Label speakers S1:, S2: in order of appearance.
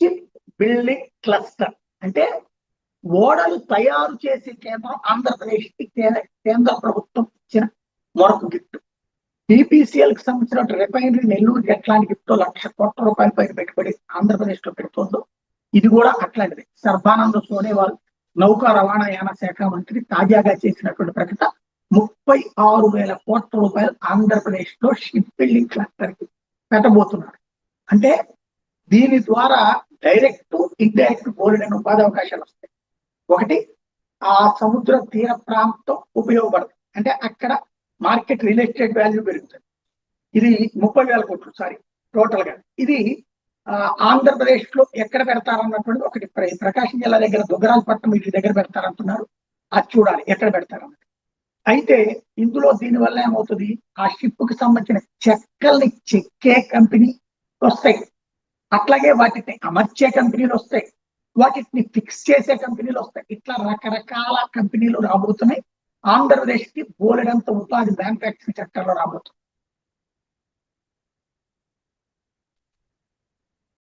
S1: Ship building cluster అంటే ఓడలు తయారు చేసే కేంద్రం ఆంధ్రప్రదేశ్ కి కేంద్ర ప్రభుత్వం ఇచ్చిన మరొక గిఫ్ట్. BPCL కి సంబంధించిన రిఫైనరీ నెల్లూరు ఎట్లాంటి గిఫ్ట్ 1,00,000 కోట్ల రూపాయల పైన పెట్టుబడి ఆంధ్రప్రదేశ్ లో పెడుతుందో ఇది కూడా అట్లాంటిది. సర్బానంద సోనేవాల్ నౌకా రవాణా యాన శాఖ మంత్రి తాజాగా చేసినటువంటి ప్రకటన 36,000 కోట్ల రూపాయలు ఆంధ్రప్రదేశ్ లో షిప్ బిల్డింగ్ క్లస్టర్ కి పెట్టబోతున్నారు. అంటే దీని ద్వారా డైరెక్ట్ ఇండైరెక్ట్ బోలెడైన ఉపాధి అవకాశాలు వస్తాయి. ఒకటి, ఆ సముద్ర తీర ప్రాంతం ఉపయోగపడుతుంది, అంటే అక్కడ మార్కెట్ రియల్ ఎస్టేట్ వాల్యూ పెరుగుతుంది. ఇది 30,000 కోట్లు సారీ టోటల్ గా. ఇది ఆంధ్రప్రదేశ్ లో ఎక్కడ పెడతారన్నటువంటి ఒకటి. ప్రకాశం జిల్లా దగ్గర దుగ్గరాలపట్నం వీటి దగ్గర పెడతారంటున్నారు, అది చూడాలి ఎక్కడ పెడతారన్నది. అయితే ఇందులో దీనివల్ల ఏమవుతుంది, ఆ షిప్ కి సంబంధించిన చెక్కల్ని చెక్కే కంపెనీ వస్తాయి, అట్లాగే వాటిని అమర్చే కంపెనీలు వస్తాయి, వాటిని ఫిక్స్ చేసే కంపెనీలు వస్తాయి. ఇట్లా రకరకాల కంపెనీలు రాబోతున్నాయి. ఆంధ్రప్రదేశ్ కి బోలెడంత ఉపాధి మ్యానుఫ్యాక్చరింగ్ సెక్టర్ లో రాబోతుంది.